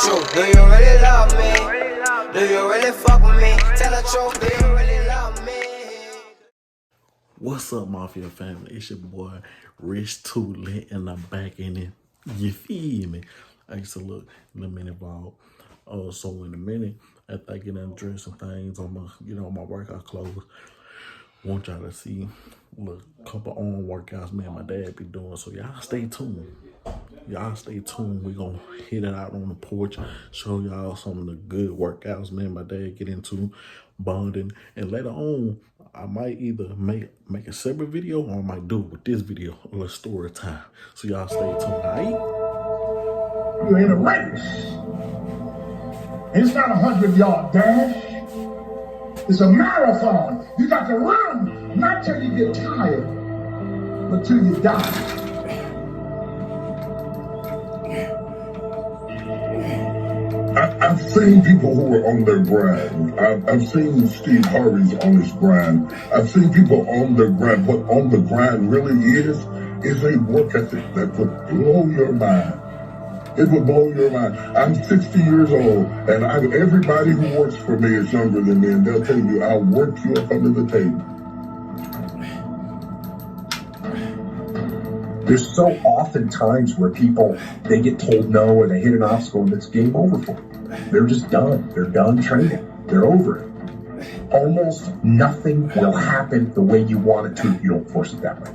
truth. Do you really love me? Do you really fuck with me? Tell the truth. Do you really love me? What's up, Mafia family? It's your boy, Rich Toolet, and I'm back in it. You feel me? I used to look in a minute vlog. So in a minute, after I get undressed and things on my workout clothes, want y'all to see a couple on workouts me and my dad be doing. So y'all stay tuned. We gonna hit it out on the porch, show y'all some of the good workouts me and my dad get into, bonding, and later on I might either make a separate video or I might do it with this video, a little story time. So y'all stay tuned, alright? You're in a race. It's not a 100-yard dash. It's a marathon. You got to run, not till you get tired, but till you die. I've seen people who are on their grind. I've seen Steve Harvey's on his grind. I've seen people on their grind. What on the grind really is a work ethic that would blow your mind. It would blow your mind. I'm 60 years old, and everybody who works for me is younger than me, and they'll tell you, I'll work you up under the table. There's so often times where people, they get told no or they hit an obstacle and it's game over for them. They're just done. They're done training. They're over it. Almost nothing will happen the way you want it to if you don't force it that way.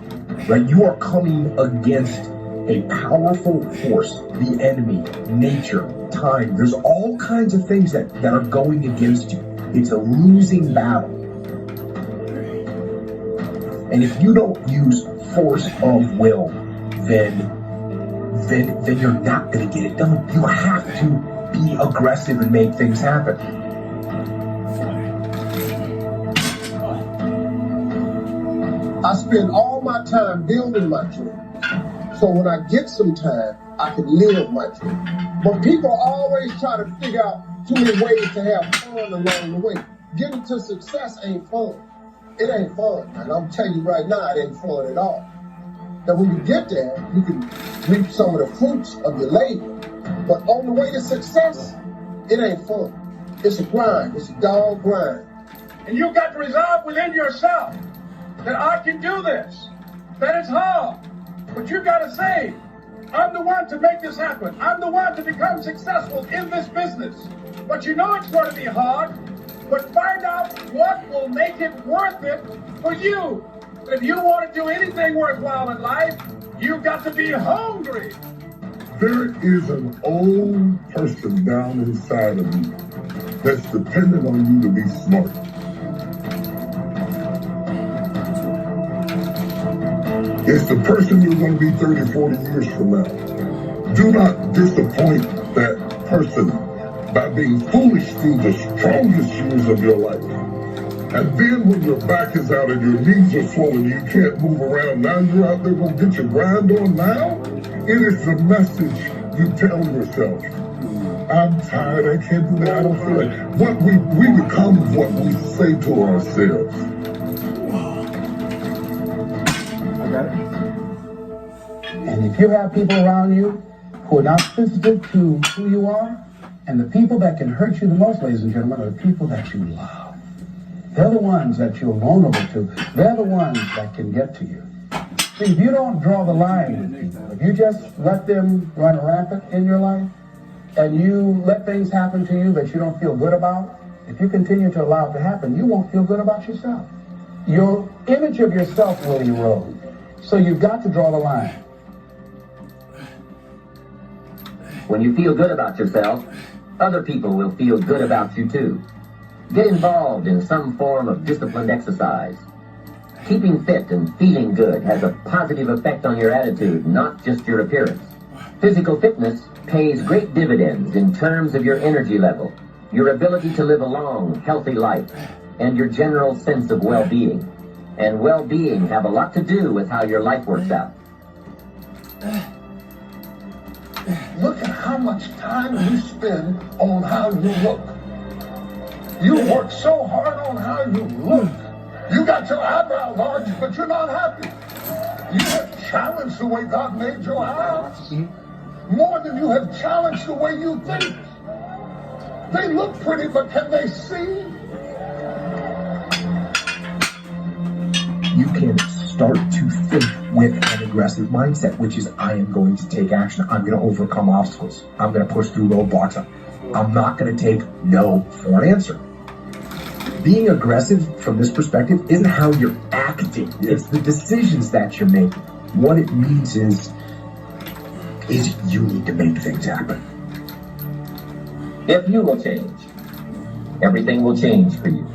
Right? You are coming against a powerful force, the enemy, nature, time. There's all kinds of things that are going against you. It's a losing battle. And if you don't use force of will, then you're not going to get it done. You have to be aggressive and make things happen. I spend all my time building my dream. So when I get some time, I can live my dream. But people always try to figure out too many ways to have fun along the way. Getting to success ain't fun. It ain't fun. And I'm telling you right now, it ain't fun at all. Now when you get there, you can reap some of the fruits of your labor. But on the way to success, it ain't fun. It's a grind. It's a dog grind. And you got to resolve within yourself that I can do this, that it's hard. But you got to say, I'm the one to make this happen. I'm the one to become successful in this business. But you know it's going to be hard, but find out what will make it worth it for you. If you want to do anything worthwhile in life, you've got to be hungry. There is an old person down inside of me that's dependent on you to be smart. It's the person you're going to be 30, 40 years from now. Do not disappoint that person by being foolish through the strongest years of your life. And then when your back is out and your knees are swollen, you can't move around, now you're out there going to get your grind on now? It is the message you tell yourself. I'm tired, I can't do that, I don't feel it. What we become what we say to ourselves. I got it. And if you have people around you who are not sensitive to who you are, and the people that can hurt you the most, ladies and gentlemen, are the people that you love. They're the ones that you're vulnerable to. They're the ones that can get to you. See, if you don't draw the line with people, if you just let them run rampant in your life, and you let things happen to you that you don't feel good about, if you continue to allow it to happen, you won't feel good about yourself. Your image of yourself will erode. So you've got to draw the line. When you feel good about yourself, other people will feel good about you too. Get involved in some form of disciplined exercise. Keeping fit and feeling good has a positive effect on your attitude, not just your appearance. Physical fitness pays great dividends in terms of your energy level, your ability to live a long, healthy life, and your general sense of well-being. And well-being have a lot to do with how your life works out. Look at how much time you spend on how you look. You work so hard on how you look. You got your eyebrows arched, but you're not happy. You have challenged the way God made your eyes more than you have challenged the way you think. They look pretty, but can they see? You can start to think with an aggressive mindset, which is I am going to take action. I'm going to overcome obstacles. I'm going to push through roadblocks. I'm not going to take no for an answer. Being aggressive from this perspective isn't how you're acting. It's the decisions that you're making. What it means is you need to make things happen. If you will change, everything will change for you.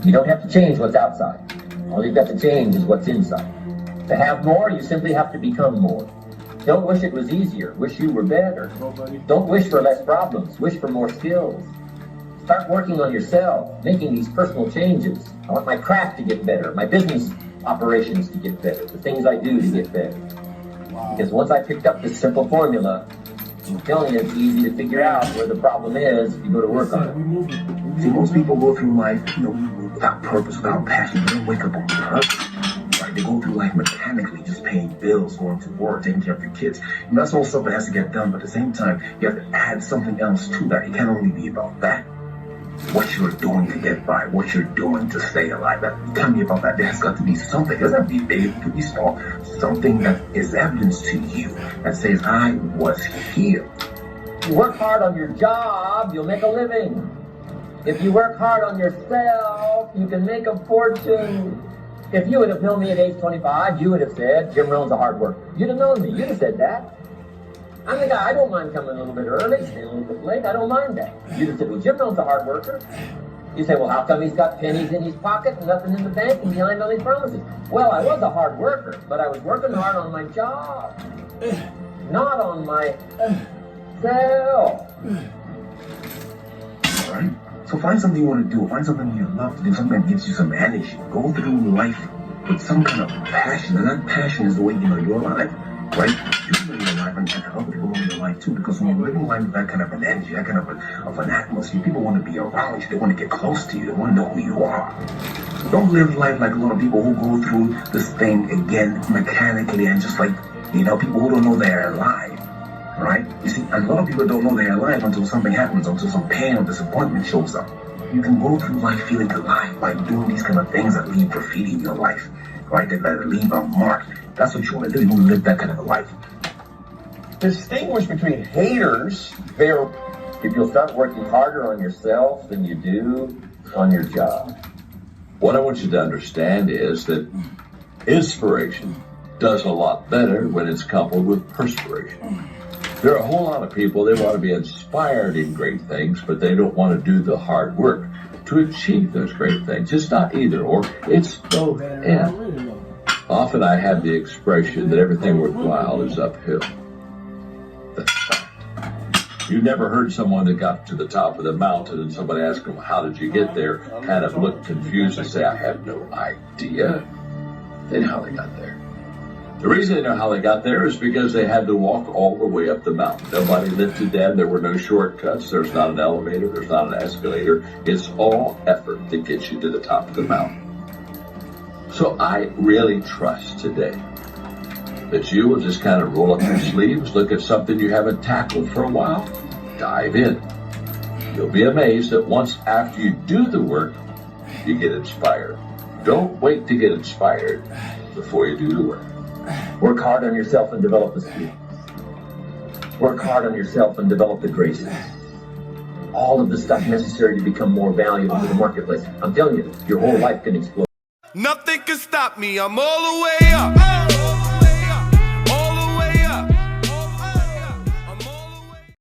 You don't have to change what's outside. All you've got to change is what's inside. To have more, you simply have to become more. Don't wish it was easier. Wish you were better. Don't wish for less problems. Wish for more skills. Start working on yourself, making these personal changes. I want my craft to get better, my business operations to get better, the things I do to get better. Because once I picked up this simple formula, I'm telling you, it's easy to figure out where the problem is if you go to work on it. See, most people go through life, without purpose, without passion. They don't wake up on purpose. Right? They go through life mechanically, just paying bills, going to work, taking care of your kids. And that's all stuff that has to get done. But at the same time, you have to add something else to that. It can't only be about that. What you're doing to get by, what you're doing to stay alive. That can't be about that. There's got to be something. It doesn't have to be big, it could be small. Something that is evidence to you that says, I was here. If you work hard on your job, you'll make a living. If you work hard on yourself, you can make a fortune. If you would have known me at age 25, you would have said, Jim Rohn's a hard worker. You'd have known me. You'd have said that. I'm the guy, I don't mind coming a little bit early, staying a little bit late. I don't mind that. You'd have said, well, Jim Rohn's a hard worker. You say, well, how come he's got pennies in his pocket and nothing in the bank and behind on his promises? Well, I was a hard worker, but I was working hard on my job, not on myself. All right? So find something you want to do. Find something you love to do, something that gives you some energy. Go through life with some kind of passion, and that passion is the way you know you're alive, right? You know your life and other people know your life too, because when you're living life with that kind of an energy, that kind of an atmosphere, people want to be around you. They want to get close to you. They want to know who you are. Don't live life like a lot of people who go through this thing again mechanically and just like, people who don't know they're alive. Right? You see, a lot of people don't know they're alive until something happens, until some pain or disappointment shows up. You can go through life feeling alive by doing these kind of things that leave graffiti in your life, right? That leave a mark. That's what you want to do. You want to live that kind of a life. Distinguish between haters, if you'll start working harder on yourself than you do on your job. What I want you to understand is that inspiration does a lot better when it's coupled with perspiration. There are a whole lot of people, they want to be inspired in great things, but they don't want to do the hard work to achieve those great things. It's not either or, it's both and. Often I have the expression that everything worthwhile is uphill. That's fact. You never heard someone that got to the top of the mountain and somebody asked them, how did you get there? Kind of look confused and say, I have no idea. They know how they got there. The reason they know how they got there is because they had to walk all the way up the mountain. Nobody lifted them. There were no shortcuts. There's not an elevator. There's not an escalator. It's all effort that gets you to the top of the mountain. So I really trust today that you will just kind of roll up your sleeves, look at something you haven't tackled for a while, dive in. You'll be amazed that once after you do the work, you get inspired. Don't wait to get inspired before you do the work. Work hard on yourself and develop the skills. Work hard on yourself and develop the graces. All of the stuff necessary to become more valuable to the marketplace. I'm telling you, your whole life can explode. Nothing can stop me, I'm all the way up.